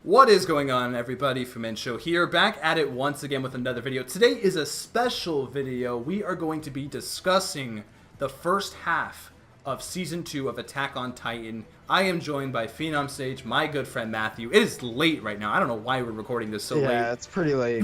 What is going on, everybody? PhenomSage here, back at it once again with another video. Today is a special video. We are going to be discussing the first half of Season 2 of Attack on Titan. I am joined by PhenomSage, my good friend Matthew. It is late right now. I don't know why we're recording this so late. Yeah, it's pretty late.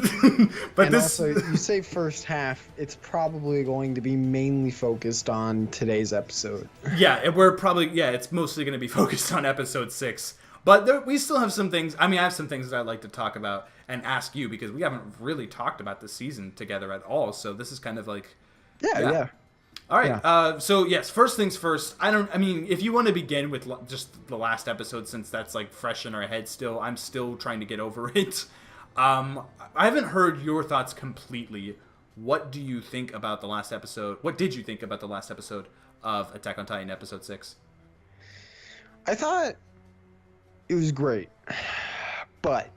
But and also, you say first half, it's probably going to be mainly focused on today's episode. Yeah, it's mostly going to be focused on episode 6. But we still have some things. I have some things that I'd like to talk about and ask you because we haven't really talked about this season together at all. So this is kind of like, Yeah. All right. Yeah. So yes, first things first. If you want to begin with just the last episode, since that's like fresh in our head still, I'm still trying to get over it. I haven't heard your thoughts completely. What do you think about the last episode? What did you think about the last episode of Attack on Titan, episode 6? I thought it was great, but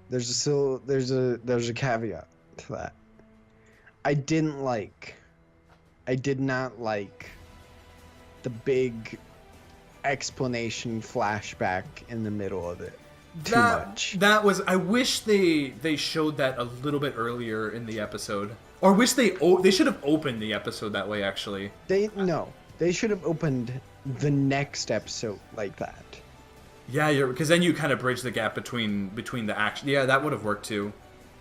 there's a caveat to that. I did not like the big explanation flashback in the middle of it too much. I wish they showed that a little bit earlier in the episode, or wish they should have opened the episode that way. Actually, they should have opened the next episode like that. Yeah, because then you kind of bridge the gap between the action. Yeah, that would have worked too.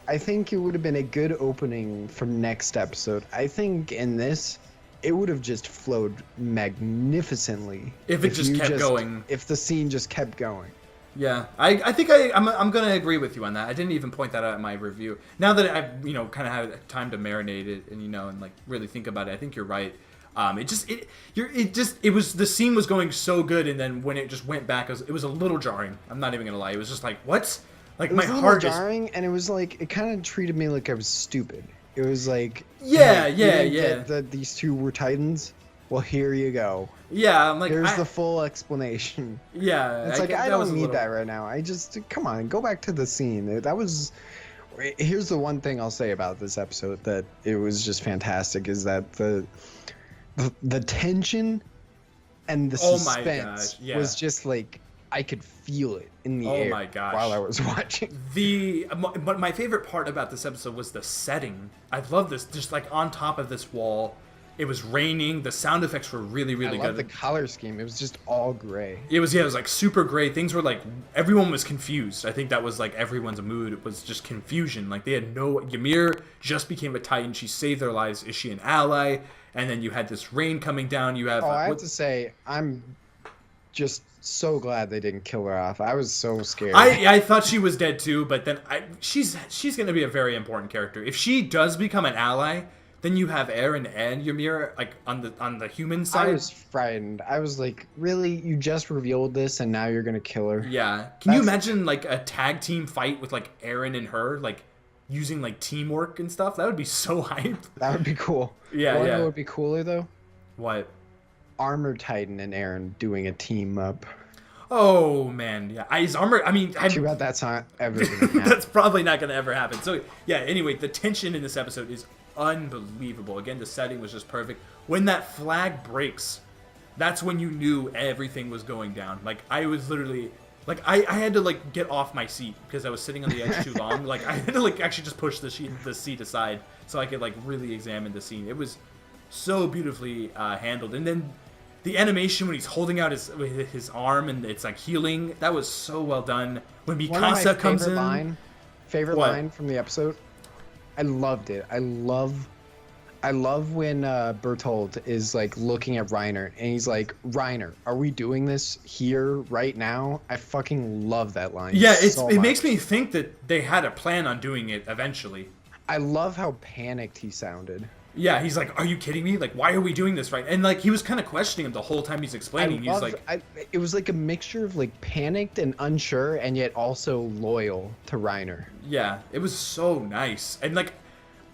I think it would have been a good opening for next episode. I think in this, it would have just flowed magnificently if it just kept going. If the scene just kept going. Yeah, I think I'm gonna agree with you on that. I didn't even point that out in my review. Now that I've kind of had time to marinate it and like really think about it, I think you're right. The scene was going so good, and then when it just went back, it was a little jarring. I'm not even gonna lie. It was just like, what? Like it was my a heart jarring, and it was like it kind of treated me like I was stupid. It was like, yeah. That these two were Titans. Well, here you go. Yeah, I'm like, here's the full explanation. Yeah, it's I don't need that right now. Come on, go back to the scene. Here's the one thing I'll say about this episode that it was just fantastic is that the tension and the suspense was just like I could feel it in the air while I was watching. But my favorite part about this episode was the setting. I love this, just like on top of this wall. It was raining. The sound effects were really, really good. I love the color scheme. It was just all gray. It was like super gray. Things were like, everyone was confused. I think that was like everyone's mood. It was just confusion. Like they had Ymir just became a Titan. She saved their lives. Is she an ally? And then you had this rain coming down. You have. I have to say, I'm just so glad they didn't kill her off. I was so scared. I thought she was dead too, but then she's going to be a very important character. If she does become an ally, then you have Eren and Ymir like on the human side. I was frightened. I was like, really? You just revealed this and now you're going to kill her? Yeah. Can you imagine like a tag team fight with like Eren and her like using like teamwork and stuff? That would be so hype. That would be cool. Yeah, What would be cooler though? What? Armored Titan and Eren doing a team up. Oh man, yeah. Is Armored? Too bad that's not ever gonna happen. That's probably not gonna ever happen. So yeah. Anyway, the tension in this episode is unbelievable. Again, the setting was just perfect. When that flag breaks, that's when you knew everything was going down. Like I was literally, like I had to like get off my seat because I was sitting on the edge too long. Like I had to like actually just push the seat aside so I could like really examine the scene. It was so beautifully handled, and then the animation when he's holding out his arm and it's like healing, that was so well done. When Mikasa comes in, favorite line from the episode, I loved it. I love when Bertold is like looking at Reiner and he's like, Reiner, are we doing this here right now? I fucking love that line. Yeah, it makes me think that they had a plan on doing it eventually. I love how panicked he sounded. Yeah, he's like, are you kidding me? Like, why are we doing this right? And like, he was kind of questioning him the whole time he's explaining. It was like a mixture of like panicked and unsure and yet also loyal to Reiner. Yeah, it was so nice. And like,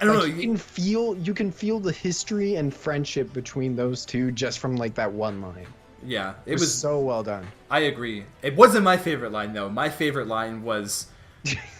I don't know. You can feel the history and friendship between those two just from like that one line. Yeah, it was so well done. I agree. It wasn't my favorite line though. My favorite line was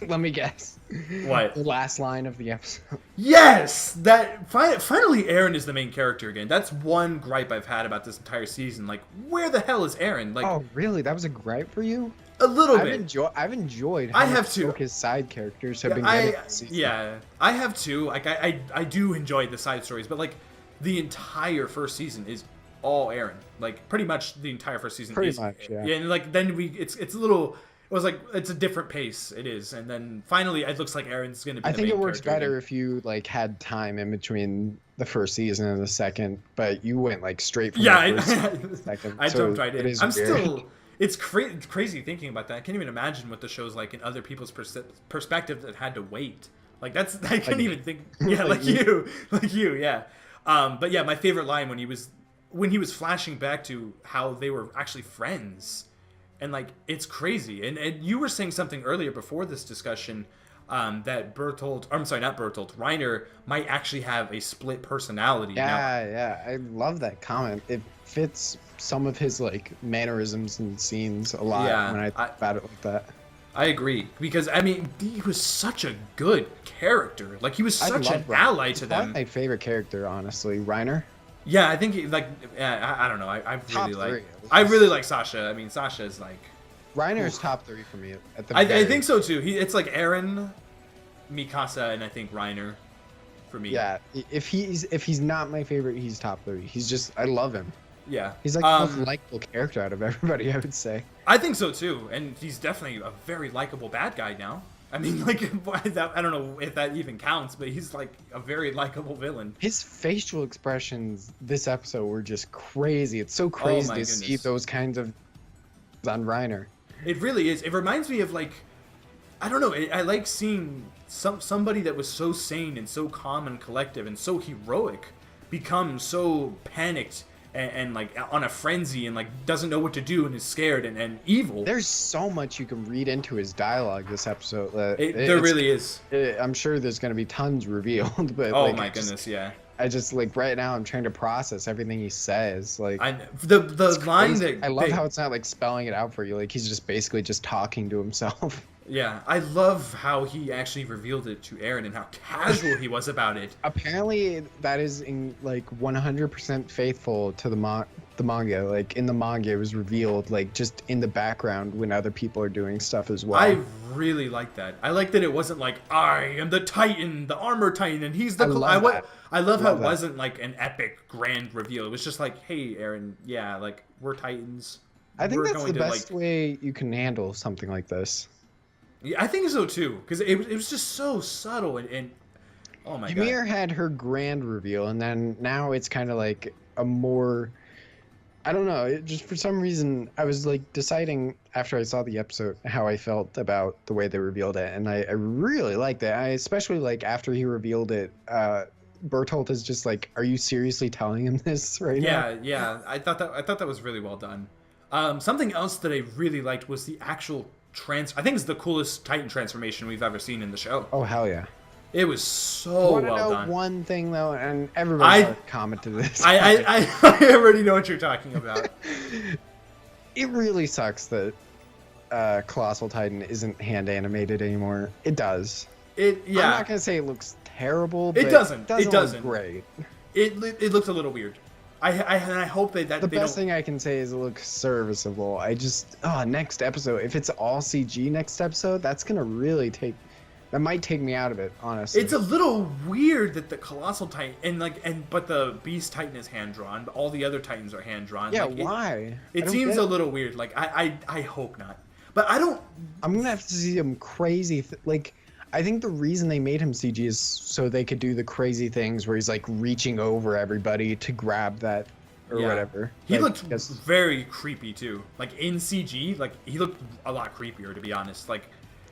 Let me guess. What? The last line of the episode. Yes! That finally Eren is the main character again. That's one gripe I've had about this entire season. Like, where the hell is Eren? Like, oh, really? That was a gripe for you? A little I've bit. I've enjoyed I how have much too. work his side characters have been getting this season. Yeah, I have too. Like I do enjoy the side stories, but like the entire first season is all Aaron. Like pretty much the entire first season. Pretty is, much, yeah. Yeah, and like then it's a little. It was like it's a different pace. It is, and then finally it looks like Aaron's going to be. I the think main it works character better again. if you like had time in between the first season and the second, but you went like straight from Yeah, the first to the second. I so jumped right it in. is I'm weird. still. It's crazy thinking about that. I can't even imagine what the show's like in other people's perspective that had to wait. Like that's I couldn't Like- even think. Yeah, like you, yeah. But yeah, my favorite line when he was flashing back to how they were actually friends, and like it's crazy. And you were saying something earlier before this discussion. That not Bertolt, Reiner might actually have a split personality. Now, Yeah, I love that comment. It fits some of his like mannerisms and scenes a lot Yeah, when I think about it like that. I agree because I mean he was such a good character. Like he was I such an love Reiner. ally He's to probably them. my favorite character, honestly. Reiner. Yeah, I think I don't know. I Top really like three. I really like Sasha. I mean Sasha is like Reiner's top 3 for me at the I very- think so too. It's like Aaron, Mikasa, and I think Reiner for me. Yeah, if he's not my favorite, he's top 3. He's just I love him. Yeah. He's like the most likable character out of everybody, I would say. I think so too, and he's definitely a very likable bad guy now. I mean, like I don't know if that even counts, but he's like a very likable villain. His facial expressions this episode were just crazy. It's so crazy my to see goodness. those kinds of on Reiner. It really is. It reminds me of like, I don't know. I like seeing somebody that was so sane and so calm and collective and so heroic become so panicked and like on a frenzy and like doesn't know what to do and is scared and evil. There's so much you can read into his dialogue this episode. There really is. I'm sure there's going to be tons revealed, but Oh like, my goodness, yeah. I just like right now I'm trying to process everything he says. Like The it's line crazy. that I love how it's not like spelling it out for you. Like he's just basically just talking to himself. Yeah, I love how he actually revealed it to Aaron and how casual he was about it. Apparently, that is in like 100% faithful to the manga. Like in the manga, it was revealed like just in the background when other people are doing stuff as well. I really like that. I like that it wasn't like I am the Titan, the Armored Titan, and he's the. I love how it wasn't like an epic grand reveal. It was just like, hey, Aaron, yeah, like we're Titans. I think We're that's the going to, best like, way you can handle something like this. Yeah, I think so too, because it was just so subtle and oh my god. Ymir had her grand reveal, and then now it's kind of like a more. I don't know. It just for some reason, I was like deciding after I saw the episode how I felt about the way they revealed it, and I really liked it. I especially like after he revealed it. Bertolt is just like, "Are you seriously telling him this right now?" Yeah. I thought that was really well done. Something else that I really liked was the actual I think it's the coolest Titan transformation we've ever seen in the show. Oh hell yeah! It was so Wanna well know done. one thing though, and everybody commented this. I already know what you're talking about. It really sucks that Colossal Titan isn't hand animated anymore. It does. I'm not gonna say it looks terrible, but It doesn't. It It doesn't. look great. It looked a little weird. I hope that The they best don't. thing I can say is it looks serviceable. I just next episode, if it's all CG next episode, that's gonna really that might take me out of it, honestly. It's a little weird that the Colossal Titan but the Beast Titan is hand drawn, but all the other Titans are hand drawn. Yeah, like, why? It seems a little weird. Like I hope not. But I don't. I'm gonna have to see some crazy like. I think the reason they made him CG is so they could do the crazy things where he's like reaching over everybody to grab that or whatever. He Like, looked yes. very creepy too. Like in CG, like he looked a lot creepier to be honest. Like,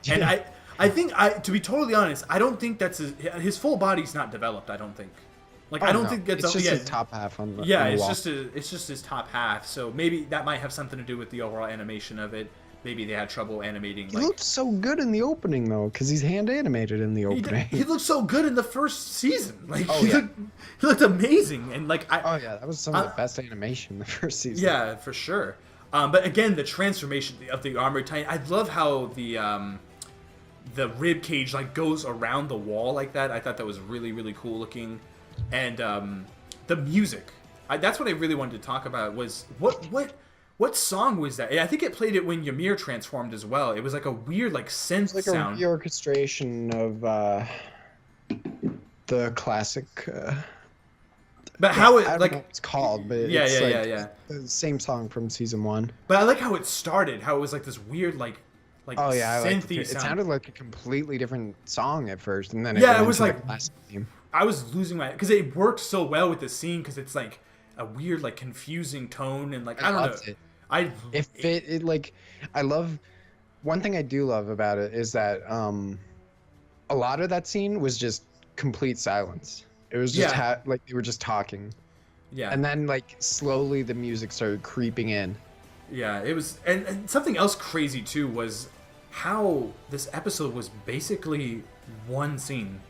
and Yeah. I think to be totally honest, I don't think that's his full body's not developed. I don't think. Like I don't no. think that's it's just his top half on the Yeah, on the it's wall. just his top half. So maybe that might have something to do with the overall animation of it. Maybe they had trouble animating. He looked so good in the opening though, because he's hand animated in the opening. He looked so good in the first season. Like Oh, he, yeah. he looked amazing, and like Oh yeah, that was some of the best animation in the first season. yeah, for sure. But again, the transformation of the Armored Titan. I love how the rib cage like goes around the wall like that. I thought that was really really cool looking, and the music. That's what I really wanted to talk about was What song was that? I think it played it when Ymir transformed as well. It was like a weird like synth It's like sound. a reorchestration of the classic. But how it I don't like know what it's called, but yeah, it's yeah, like yeah, yeah. the same song from season 1. But I like how it started. How it was like this weird like Oh yeah, I liked synthy it. It sound. sounded like a completely different song at first, and then it Yeah, went it was into the like classic theme. I was losing my because it worked so well with the scene because it's like a weird like confusing tone and like I don't know. Loved it. I It like I love one thing I do love about it is that a lot of that scene was just complete silence. It was just Yeah. like they were just talking. yeah. And then like slowly the music started creeping in. Yeah, it was, and something else crazy too was how this episode was basically one scene,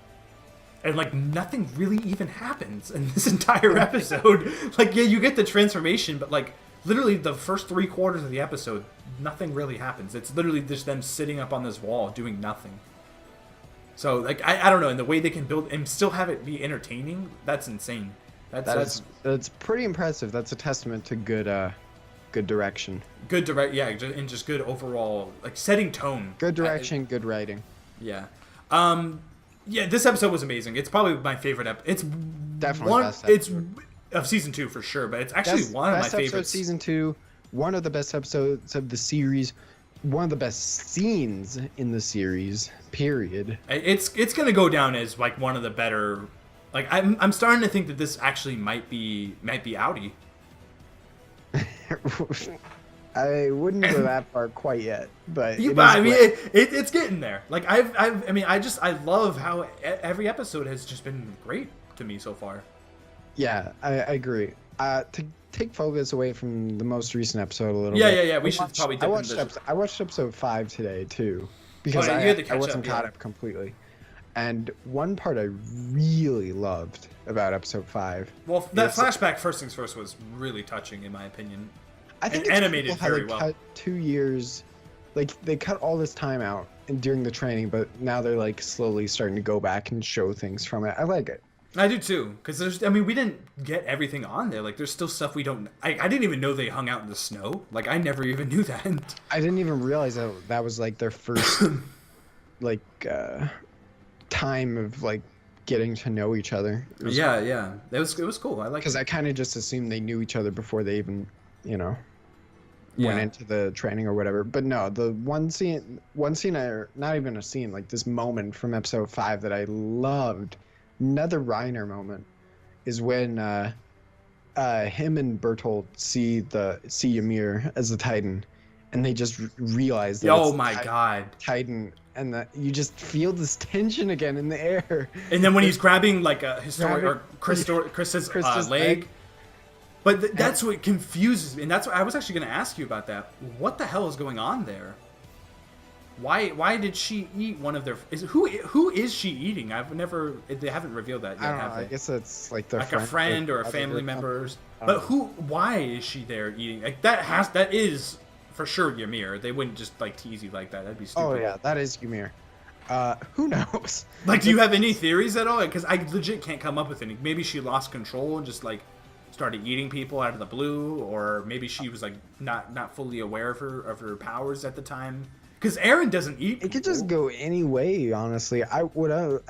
and like nothing really even happens in this entire episode. Like, yeah, you get the transformation, but like literally the first 3/4 of the episode, nothing really happens. It's literally just them sitting up on this wall doing nothing. So like I don't know, and the way they can build and still have it be entertaining, that's insane. That's pretty impressive. That's a testament to good direction. Good direct, yeah, and just good overall like setting tone. Good direction, good writing. Yeah. Yeah, this episode was amazing. It's probably my favorite It's Definitely best it's episode. of season 2 for sure, but it's actually one of my best episode of favorites. season 2, one of the best episodes of the series, one of the best scenes in the series. Period. It's going to go down as like one of the better. Like I'm starting to think that this actually might be outie. I wouldn't go that far quite yet, but Yeah, it but is I mean, great. it's getting there. Like I love how every episode has just been great to me so far. Yeah, I agree. To take focus away from the most recent episode a little Yeah, bit. yeah, yeah. We should probably dip into this. I watched episode 5 today too, because Oh, yeah, you had to catch I wasn't up, yeah. caught up completely. And one part I really loved about episode 5. Well, that is- flashback, first things first, was really touching in my opinion. I think and it's animated cool how very they well. cut 2 years, like they cut all this time out during the training, but now they're like slowly starting to go back and show things from it. I like it. I do too, because we didn't get everything on there. Like, there's still stuff we don't. I didn't even know they hung out in the snow. Like, I never even knew that. I didn't even realize that was like their first like time of like getting to know each other. Yeah. It was cool. I like Because I kind of just assumed they knew each other before they even, went into the training or whatever. But no, the one scene, or not even a scene, like this moment from episode 5 that I loved, another Reiner moment, is when him and Bertolt see Ymir as the Titan, and they just realize that Oh it's my god. Titan, and that you just feel this tension again in the air. And then when he's grabbing like a Chris's Krista's leg. But that's what confuses me, and that's what I was actually going to ask you about that. What the hell is going on there? Why did she eat one of their? Who is she eating? They haven't revealed that yet. I don't know. Have I they? guess it's like their Like a friend or a family member. But why is she there eating? Like that is for sure Ymir. They wouldn't just like tease you like that. That'd be stupid. Oh yeah, that is Ymir. Who knows? Like, do you have any theories at all? Because I legit can't come up with any. Maybe she lost control and just like started eating people out of the blue, or maybe she was like not fully aware of her powers at the time. Because Aaron doesn't eat. It could just go any way, honestly. I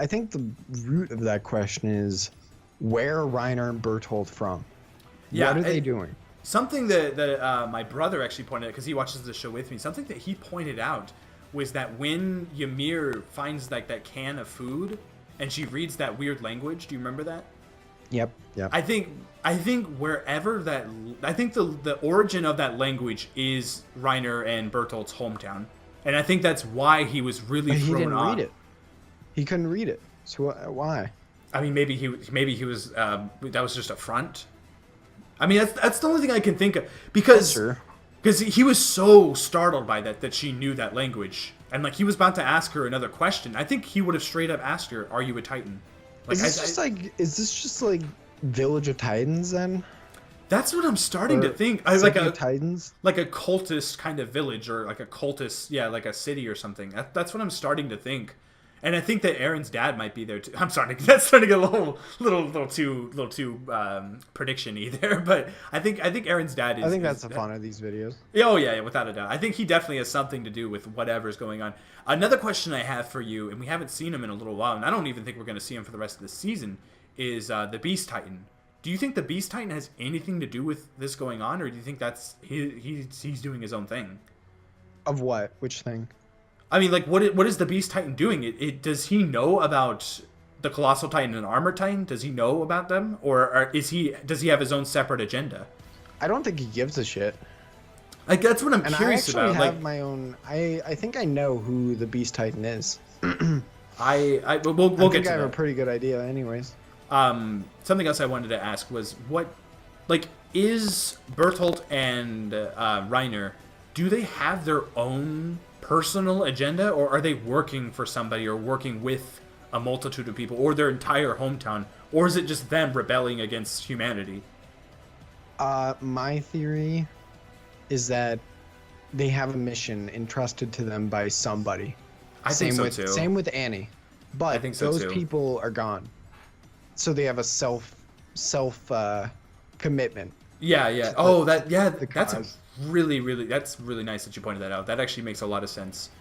think the root of that question is, where are Reiner and Bertolt from? Yeah, what are they doing? Something that my brother actually pointed out, because he watches the show with me, something that he pointed out was that when Ymir finds like that can of food and she reads that weird language, do you remember that? Yep. I think wherever that, I think the origin of that language is Reiner and Bertolt's hometown, and I think that's why he was really But he thrown didn't off. read it. He couldn't read it. So why? I mean, maybe he was that was just a front. I mean, that's the only thing I can think of, because he was so startled by that she knew that language, and like he was about to ask her another question. I think he would have straight up asked her, "Are you a Titan?" Like, is this just like Village of Titans then? That's what I'm starting to think. City of Titans? Like a cultist kind of village, or like a cultist, like a city or something. That's what I'm starting to think. And I think that Aaron's dad might be there too. I'm sorry, that's starting to get a little too prediction-y there. But I think Aaron's dad is. I think that's the fun of these videos. Yeah, oh yeah, without a doubt. I think he definitely has something to do with whatever's going on. Another question I have for you, and we haven't seen him in a little while, and I don't even think we're going to see him for the rest of the season, is the Beast Titan. Do you think the Beast Titan has anything to do with this going on, or do you think that's he's doing his own thing? Of what? Which thing? I mean, like, what is the Beast Titan doing? Does he know about the Colossal Titan and Armored Titan? Does he know about them, or does he have his own separate agenda? I don't think he gives a shit. Like, that's what I'm curious about. I actually have like, my own. I think I know who the Beast Titan is. we'll I get think to I have that. a pretty good idea, anyways. Something else I wanted to ask was is Bertolt and Reiner, do they have their own personal agenda, or are they working for somebody or working with a multitude of people or their entire hometown, or is it just them rebelling against humanity? My theory is that they have a mission entrusted to them by somebody. I think so too. Same with Annie, but I think so those too. people are gone, so they have a self commitment. Yeah. Oh, that's cause. that's really nice that you pointed that out. That actually makes a lot of sense.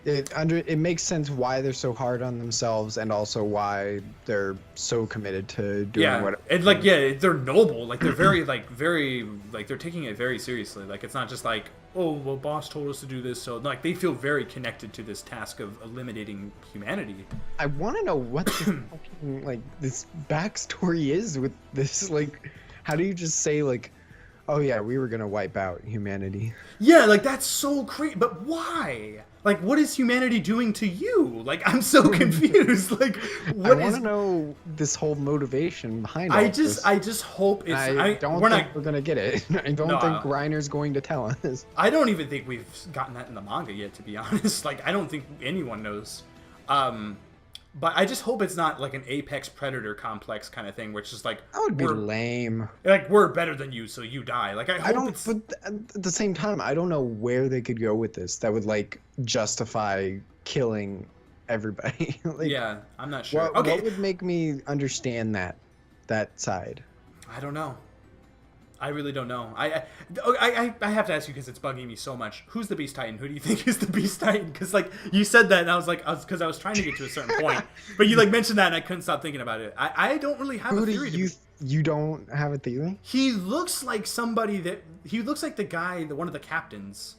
It makes sense why they're so hard on themselves, and also why they're so committed to doing what. And they're noble. Like, they're very they're taking it very seriously. Like, it's not just like, oh, well, boss told us to do this, so like they feel very connected to this task of eliminating humanity. I want to know what the fucking, like, this backstory is with this. Like, how do you just say, like, oh yeah, we were gonna wipe out humanity? Yeah, like, that's so crazy. But why? Like, what is humanity doing to you? Like, I'm so confused. Like, what I want to know this whole motivation behind it. I just hope it's. I don't think we're gonna get it. I don't think Reiner's going to tell us. I don't even think we've gotten that in the manga yet, to be honest. Like, I don't think anyone knows. But I just hope it's not like an apex predator complex kind of thing, where it's just like, that would be lame. Like, we're better than you, so you die. Like, I hope it's. But at the same time, I don't know where they could go with this that would, like, justify killing everybody. Like, yeah, I'm not sure. What would make me understand that side? I don't know. I really don't know. I have to ask you because it's bugging me so much. Who's the Beast Titan? Who do you think is the Beast Titan? Because, like, you said that, and I was trying to get to a certain point, but you, like, mentioned that, and I couldn't stop thinking about it. I don't really have a theory. You don't have a theory? He looks like he looks like the guy, one of the captains.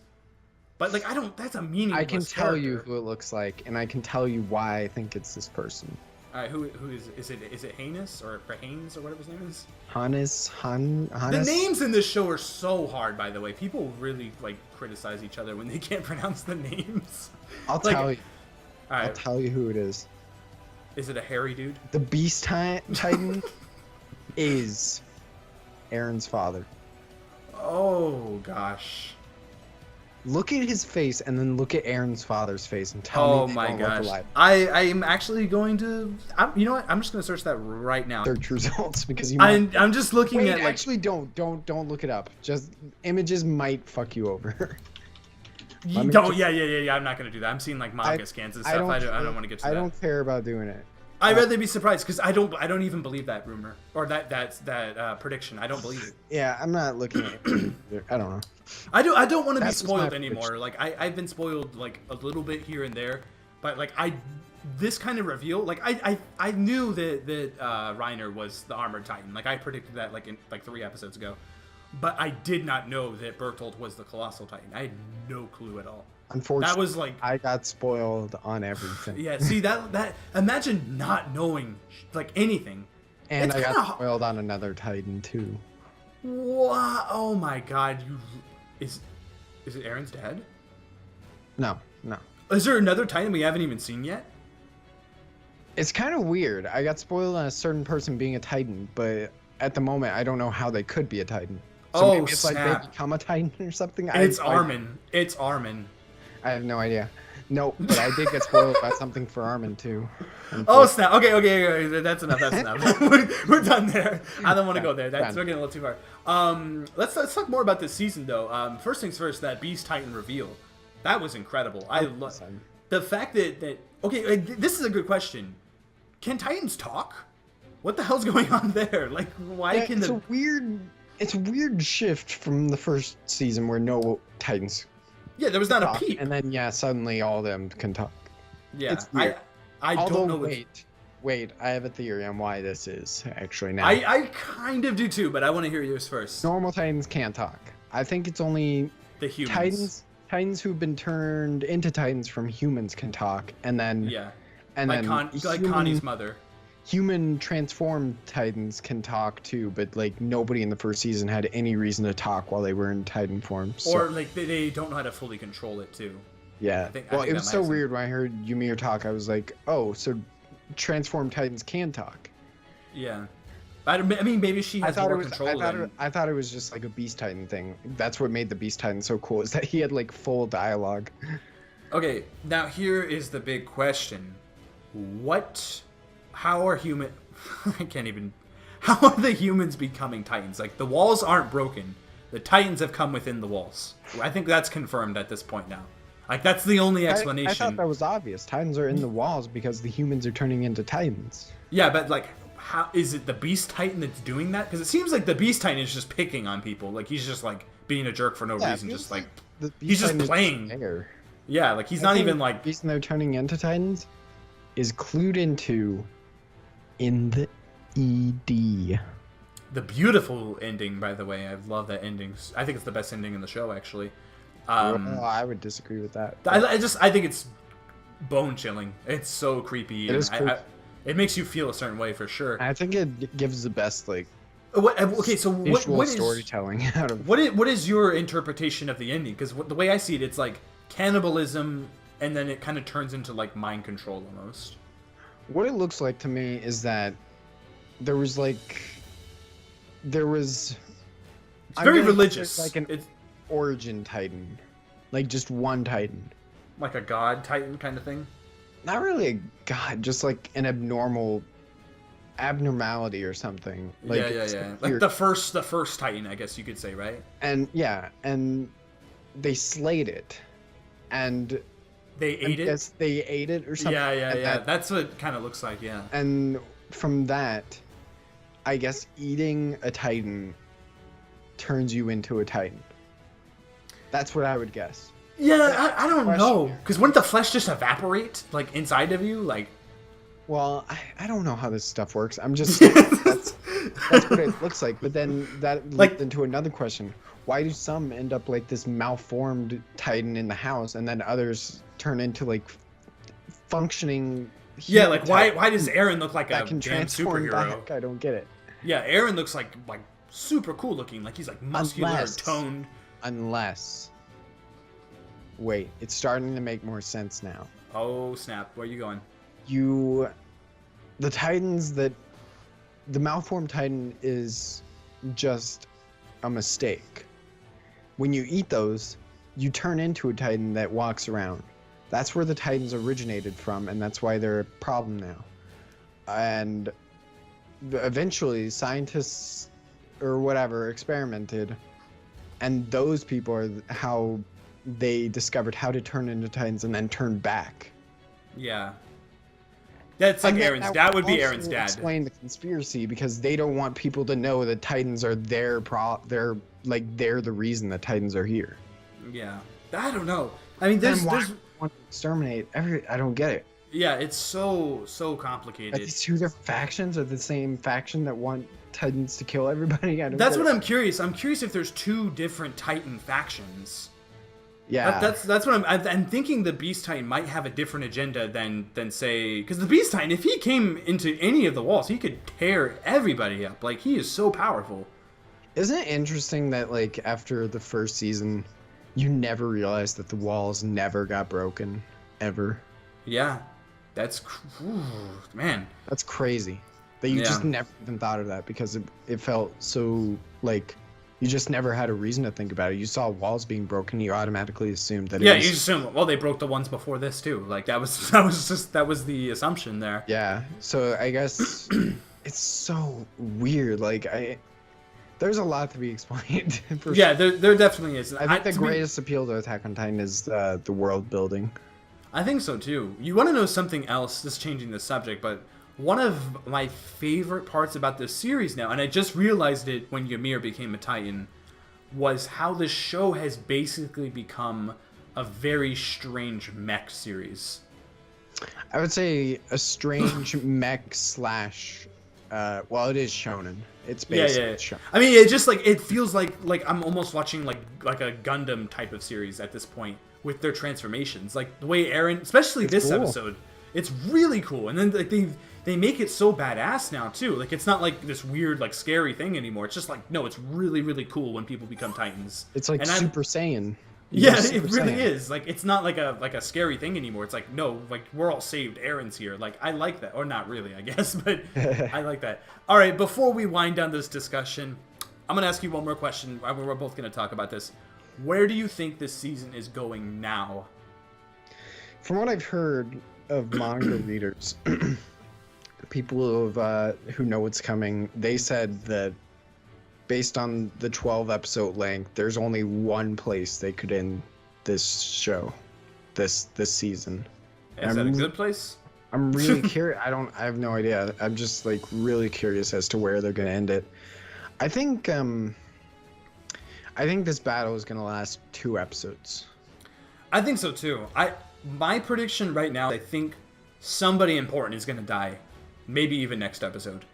But, like, that's a meaningless I can tell character. you who it looks like, and I can tell you why I think it's this person. All right, who is it? Is it Haynes or Haynes or whatever his name is? Hannes. The names in this show are so hard, by the way. People really, like, criticize each other when they can't pronounce the names. I'll tell you. All right. I'll tell you who it is. Is it a hairy dude? The Beast Titan is Aaron's father. Oh gosh. Look at his face, and then look at Aaron's father's face, and tell me they don't look alike. I am actually going to. You know what? I'm just going to search that right now. Search results because you. I'm just looking Wait, at. Like, actually, don't look it up. Just images might fuck you over. Yeah. I'm not going to do that. I'm seeing, like, manga scans and stuff. I don't want to get to that. I don't care about doing it. I'd rather be surprised because I don't even believe that rumor or that prediction. I don't believe it. Yeah, I'm not looking at it. I don't know. I don't want to be spoiled anymore. Like, I've been spoiled, like, a little bit here and there, but, like, this kind of reveal, like, I knew that Reiner was the Armored Titan. Like, I predicted that, like, in 3 episodes ago, but I did not know that Bertolt was the Colossal Titan. I had no clue at all. Unfortunately, that was like I got spoiled on everything. Yeah, see that imagine not knowing, like, anything. And I got spoiled on another Titan too. Wow! Oh my God! Is it Aaron's dad? No. Is there another Titan we haven't even seen yet? It's kind of weird. I got spoiled on a certain person being a Titan, but at the moment I don't know how they could be a Titan. So maybe it's snap. like they become a Titan or something. It's Armin. It's Armin. I have no idea. No, but I did get spoiled by something for Armin too. Oh snap! Okay. That's enough. We're done there. I don't want to go there. We're getting a little too far. Let's talk more about this season though. First things first. That Beast Titan reveal, that was incredible. I love the fact that Okay, this is a good question. Can Titans talk? What the hell's going on there? Like, why Yeah, can the... It's a weird shift from the first season where no Titans Yeah, there was not a talk, peep. and then suddenly all of them can talk. Yeah, It's weird. I don't know. Wait, I have a theory on why this is actually now. I kind of do too, but I want to hear yours first. Normal Titans can't talk. I think it's only The humans. Titans who've been turned into Titans from humans can talk, and then Yeah. and Like, then Connie's mother. human transformed Titans can talk too, but like nobody in the first season had any reason to talk while they were in Titan form. So, Or like they don't know how to fully control it too. yeah. I think Well, that it was might so have some- weird when I heard Ymir talk. I was like, oh, so transformed Titans can talk. Yeah. I mean, maybe she has more control than... I thought it was just like a Beast Titan thing. That's what made the Beast Titan so cool, is that he had like full dialogue. Okay, now here is the big question. How are human... I can't even... How are the humans becoming Titans? Like, the walls aren't broken. The Titans have come within the walls. I think that's confirmed at this point now. Like, that's the only explanation. I thought that was obvious. Titans are in the walls because the humans are turning into Titans. Yeah, but like, how is it the Beast Titan that's doing that? Because it seems like the Beast Titan is just picking on people. Like, he's just like being a jerk for no reason. Just like the he's just Titan is playing. there. Yeah, like he's I not think even like... the reason they're turning into Titans is clued into in the ED. The beautiful ending, by the way. I love that ending. I think it's the best ending in the show, actually. Well, I would disagree with that. I think it's bone chilling. It's so creepy. It is creepy. It makes you feel a certain way for sure. I think it gives the best like Okay, so visual what is storytelling out of what is your interpretation of the ending? Because the way I see it, it's like cannibalism, and then it kind of turns into like mind control almost. What it looks like to me is that there was It's very religious. like an origin Titan, like just one Titan, like a god Titan kind of thing. not really a god, just like an abnormality or something. Like, Yeah. Like the first Titan, I guess you could say, right? And they slayed it, and They ate it. Yes, they ate it or something. Yeah. That's what it kind of looks like. Yeah. And from that, I guess eating a Titan turns you into a Titan. That's what I would guess. Yeah, I don't know. Because wouldn't the flesh just evaporate, like, inside of you? Like... Well, I don't know how this stuff works. I'm just... that's what it looks like. But then that leads into another question. Why do some end up like this malformed Titan in the house, and then others turn into, like, functioning... Yeah, like, why does Aaron look like a damn superhero? Back? I don't get it. Yeah, Aaron looks like super cool looking. Like, he's, like, muscular, toned. Unless... Wait, it's starting to make more sense now. Oh, snap. Where are you going? The Titans that... The malformed Titan is just a mistake. When you eat those, you turn into a Titan that walks around. That's where the Titans originated from, and that's why they're a problem now. And eventually, scientists or whatever experimented, and those people are how they discovered how to turn into Titans and then turn back. Yeah. That's like Aaron's dad. Would be Aaron's dad. Explain the conspiracy because they don't want people to know that Titans are they're the reason that Titans are here. Yeah. I don't know. I mean, there's want to exterminate I don't get it. Yeah, it's so complicated. Are these two different factions? Are the same faction that want Titans to kill everybody? That's what I'm curious. I'm curious if there's two different Titan factions. Yeah, that's what I'm thinking. The Beast Titan might have a different agenda than say, because the Beast Titan, if he came into any of the walls, he could tear everybody up. Like, he is so powerful. Isn't it interesting that, like, after the first season, you never realized that the walls never got broken ever? Yeah, that's man. That's crazy. That you just never even thought of that because it felt so like. You just never had a reason to think about it. You saw walls being broken, you automatically assumed that. Yeah, you assume. Well, they broke the ones before this too. Like that was the assumption there. Yeah. So I guess it's so weird. Like there's a lot to be explained. Yeah, there definitely is. I think the greatest appeal to Attack on Titan is the world building. I think so too. You want to know something else? Just changing the subject, but one of my favorite parts about this series now, and I just realized it when Ymir became a Titan, was how this show has basically become a very strange mech series. I would say a strange mech slash. Well, it is shonen. It's basically shonen. I mean, it just it feels like I'm almost watching like a Gundam type of series at this point with their transformations. Like the way Eren, especially this episode, it's really cool. And then like they make it so badass now too. Like it's not like this weird like scary thing anymore. It's just like no, it's really really cool when people become Titans. It's like Super Saiyan. Yeah, it really is. Like it's not like a scary thing anymore. It's like no, like we're all saved. Eren's here. Like I like that, or not really, I guess, but I like that. All right, before we wind down this discussion, I'm gonna ask you one more question. We're both gonna talk about this. Where do you think this season is going now? From what I've heard of manga readers, people who know what's coming, they said that based on the 12 episode length, there's only one place they could end this show, this season. Is that a good place? I'm really curious. I have no idea. I'm just like really curious as to where they're gonna end it. I think this battle is gonna last 2 episodes. I think so too. My prediction right now, I think somebody important is gonna die, maybe even next episode.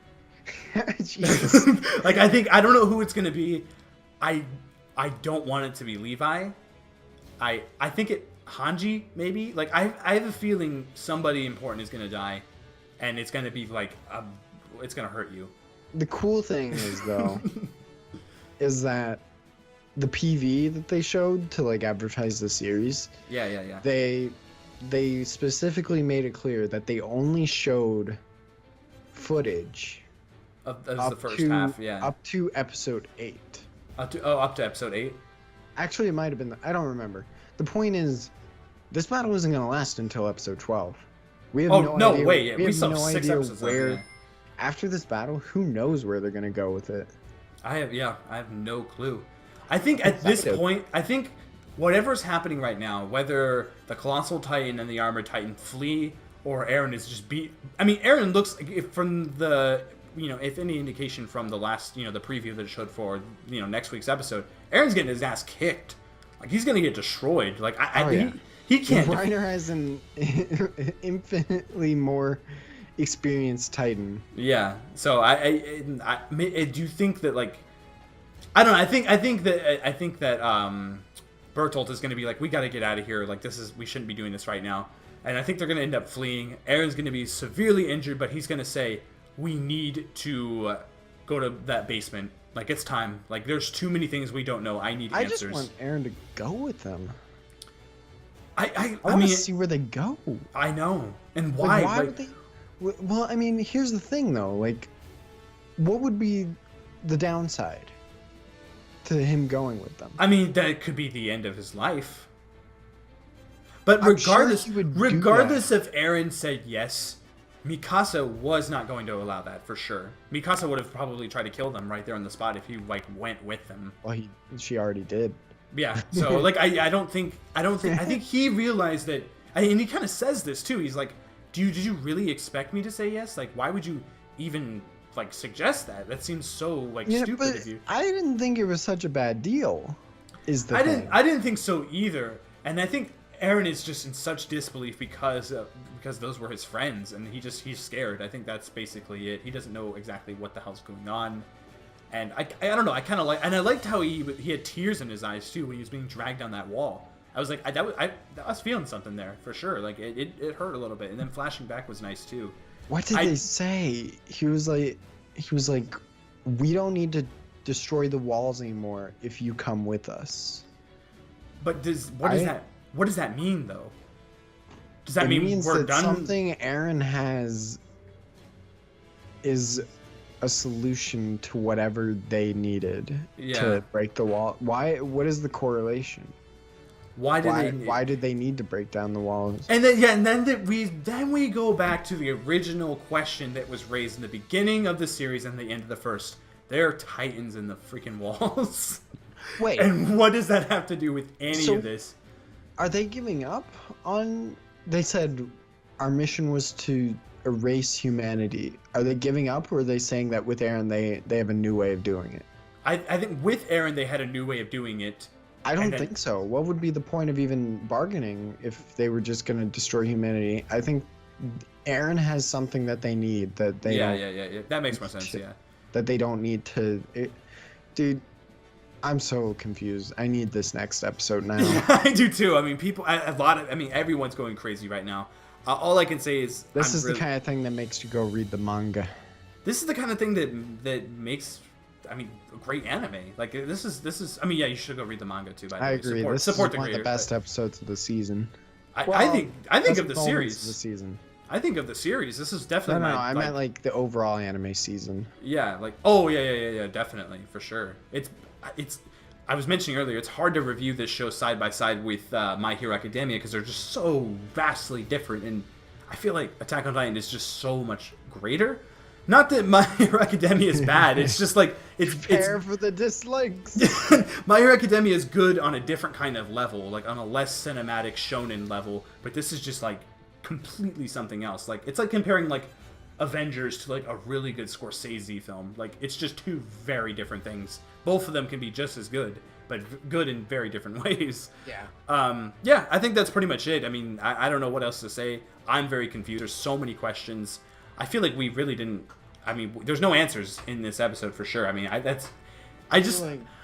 Like I don't know who it's gonna be. I don't want it to be Levi. I think Hanji maybe. Like I have a feeling somebody important is gonna die, and it's gonna be like it's gonna hurt you. The cool thing is though, is that the PV that they showed to like advertise the series. Yeah. They specifically made it clear that they only showed footage. That was the first half, yeah. Up to episode 8. Up to episode 8? Actually, it might have been... I don't remember. The point is, this battle isn't going to last until episode 12. We have no idea. Wait. We have still no have 6 idea episodes where... left, yeah. After this battle, who knows where they're going to go with it? I have no clue. I think at this point, whatever's happening right now, whether the Colossal Titan and the Armored Titan flee, or Eren is just beat... I mean, Eren looks... From the... if any indication from the last, the preview that it showed for, next week's episode, Eren's getting his ass kicked. Like, he's going to get destroyed. Like, he can't... Reiner has an infinitely more experienced Titan. Yeah. So, do you think that, like... I don't know. I think that Bertolt is going to be like, we got to get out of here. Like, we shouldn't be doing this right now. And I think they're going to end up fleeing. Eren's going to be severely injured, but he's going to say... We need to go to that basement. Like, it's time. Like, there's too many things we don't know. I need answers. I just want Eren to go with them. I want to see where they go. I know. And why? Why would they... Well, I mean, here's the thing, though. Like, what would be the downside to him going with them? I mean, that could be the end of his life. But regardless if Eren said yes... Mikasa was not going to allow that for sure. Mikasa would have probably tried to kill them right there on the spot if he went with them. Well, she already did. Yeah. So like I think he realized that, and he kind of says this too. He's like, did you really expect me to say yes? Like, why would you even like suggest that? That seems so stupid of you. I didn't think it was such a bad deal. I didn't think so either. And I think Eren is just in such disbelief because those were his friends, and he's scared. I think that's basically it. He doesn't know exactly what the hell's going on, and I don't know. I liked how he had tears in his eyes too when he was being dragged down that wall. I was like, I was feeling something there for sure. Like it hurt a little bit, and then flashing back was nice too. What did they say? He was like, we don't need to destroy the walls anymore if you come with us. But what does that mean, though? Does that mean we're done? Something Eren has is a solution to whatever they needed to break the wall. Why? What is the correlation? Why did they need to break down the walls? And then we go back to the original question that was raised in the beginning of the series and the end of the first. There are Titans in the freaking walls. Wait. And what does that have to do with any of this? Are they giving up on they said our mission was to erase humanity. Are they giving up, or are they saying that with Aaron they have a new way of doing it? I think with Aaron they had a new way of doing it. I don't think so. What would be the point of even bargaining if they were just going to destroy humanity? I think Aaron has something that they need that they don't. Yeah. That makes more sense. Yeah. That they don't need to. Dude, I'm so confused. I need this next episode now. I do too. I mean, everyone's going crazy right now. All I can say is this is the kind of thing that makes you go read the manga. This is the kind of thing that makes, I mean, a great anime. Like this is. I mean, yeah, you should go read the manga too. By the way, agree. This is one of the best episodes of the season. I think of the series. The season. I think of the series. This is definitely no. I meant like the overall anime season. Yeah, like definitely for sure. It's. I was mentioning earlier, it's hard to review this show side by side with My Hero Academia because they're just so vastly different, and I feel like Attack on Titan is just so much greater. Not that My Hero Academia is bad. It's just like it's for the dislikes. My Hero Academia is good on a different kind of level, like on a less cinematic shonen level. But this is just like completely something else. Like it's like comparing like Avengers to like a really good Scorsese film. Like it's just two very different things. Both of them can be just as good, but good in very different ways. Yeah. I think that's pretty much it. I mean, I don't know what else to say. I'm very confused. There's so many questions. I feel like we really didn't. I mean, there's no answers in this episode for sure. I mean, I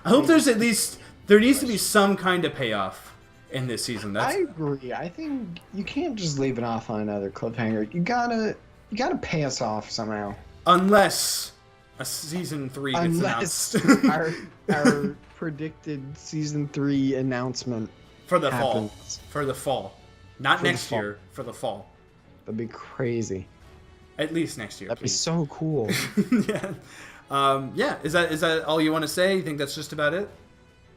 hope there needs to be some kind of payoff in this season. I agree. I think you can't just leave it off on another cliffhanger. You gotta pay us off somehow. Unless a season 3 gets announced. our predicted season 3 announcement for the happens. fall. For the fall. Not next year, for the fall. That'd be crazy. At least next year. That'd be so cool. Yeah. Is that all you want to say? You think that's just about it?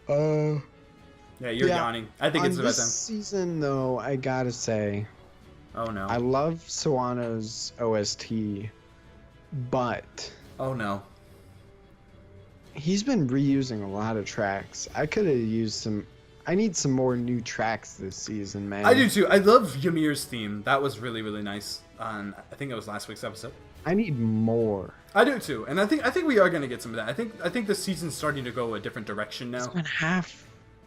Yeah, you're yawning. I think it's about time. This season, though, I gotta say. Oh no. I love Sawano's OST, but. Oh no. He's been reusing a lot of tracks. I could have used some. I need some more new tracks this season, man. I do too. I love Ymir's theme. That was really, really nice. I think it was last week's episode. I need more. I do too, and I think we are gonna get some of that. I think the season's starting to go a different direction now.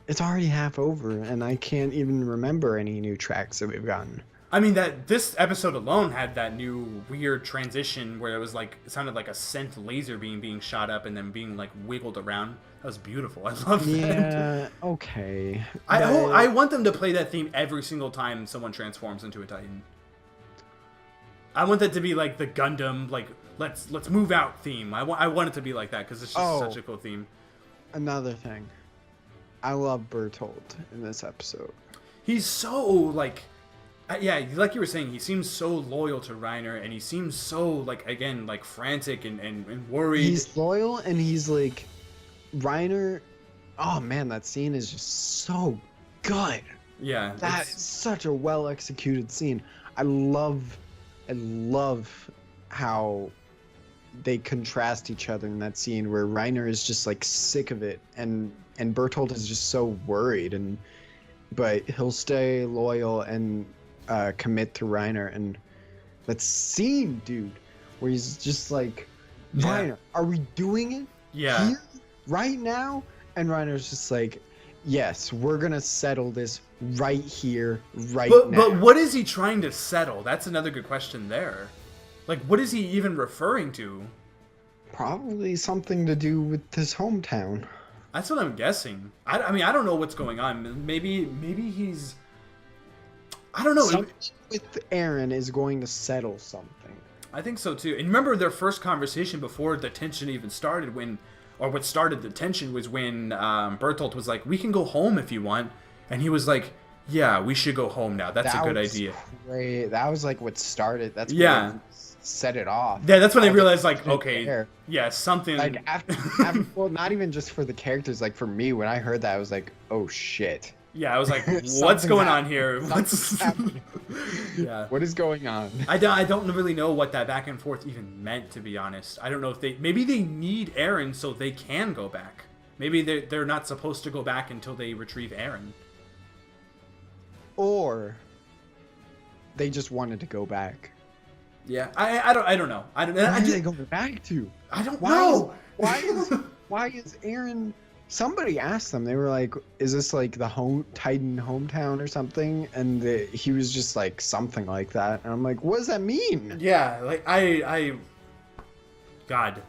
It's already half over, and I can't even remember any new tracks that we've gotten. I mean, this episode alone had that new weird transition where it sounded like a sent laser beam being shot up and then being like wiggled around. That was beautiful. I love that. Yeah, okay. I want them to play that theme every single time someone transforms into a Titan. I want that to be like the Gundam, like let's move out theme. I want it to be like that because it's just such a cool theme. Another thing, I love Bertolt in this episode. He's so like. Yeah, like you were saying, he seems so loyal to Reiner, and he seems so, like, again, like, frantic and worried. He's loyal, and he's, like, Reiner... Oh, man, that scene is just so good. Yeah. That is such a well-executed scene. I love how they contrast each other in that scene, where Reiner is just, like, sick of it, and Bertolt is just so worried, but he'll stay loyal and... commit to Reiner, and that scene, dude, where he's just like, Reiner, are we doing it? Yeah. Here? Right now? And Reiner's just like, yes, we're gonna settle this right here, now. But what is he trying to settle? That's another good question there. Like, what is he even referring to? Probably something to do with his hometown. That's what I'm guessing. I mean, I don't know what's going on. Maybe he's... I don't know. Something with Aaron is going to settle something. I think so too. And remember their first conversation before the tension even started, what started the tension was when Bertolt was like, "We can go home if you want," and he was like, "Yeah, we should go home now. That's a good idea." Great. That was like what started. That's what set it off. Yeah, that's when they realized, like, okay, yeah, something. Like after, well, not even just for the characters. Like for me, when I heard that, I was like, "Oh shit." Yeah, I was like, what's going on here? Yeah. What is going on? I don't really know what that back and forth even meant, to be honest. I don't know if maybe they need Aaron so they can go back. Maybe they're not supposed to go back until they retrieve Aaron. Or they just wanted to go back. Yeah, I don't know. I don't. Where I are do, they going back to? I don't Why know. Why is Aaron? Somebody asked them. They were like, "Is this like the Titan hometown or something?" And he was just like something like that. And I'm like, "What does that mean?" Yeah, like God,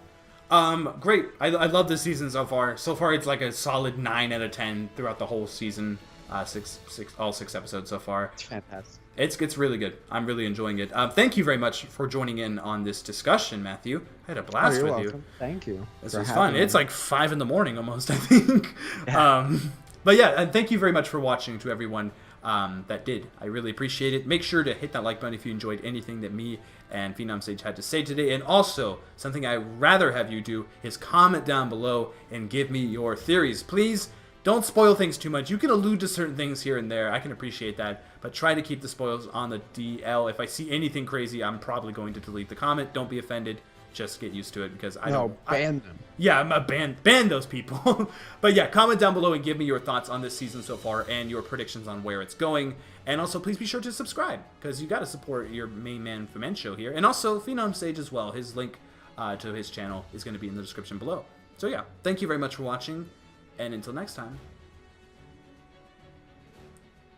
great. I love this season so far. So far, it's like a solid 9 out of 10 throughout the whole season. All six episodes so far. It's fantastic. It's really good. I'm really enjoying it. Thank you very much for joining in on this discussion, Matthew. I had a blast you're with welcome. you. Thank you. This was fun. It's like 5 in the morning almost, I think. Yeah. But yeah, and thank you very much for watching to everyone that did. I really appreciate it. Make sure to hit that like button if you enjoyed anything that me and PhenomSage had to say today. And also, something I'd rather have you do is comment down below and give me your theories. Please don't spoil things too much. You can allude to certain things here and there. I can appreciate that. But try to keep the spoils on the DL. If I see anything crazy, I'm probably going to delete the comment. Don't be offended. Just get used to it because I don't... ban them. Yeah, I'm a ban those people. But yeah, comment down below and give me your thoughts on this season so far and your predictions on where it's going. And also, please be sure to subscribe because you got to support your main man Femencho here. And also, PhenomSage as well. His link to his channel is going to be in the description below. So yeah, thank you very much for watching. And until next time,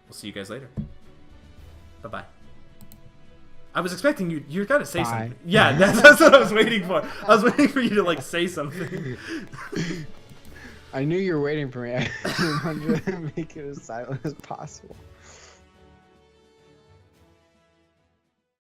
we'll see you guys later. Bye-bye. I was expecting you got to say something. Yeah, that's what I was waiting for. I was waiting for you to, like, say something. I knew you were waiting for me. I wanted to make it as silent as possible.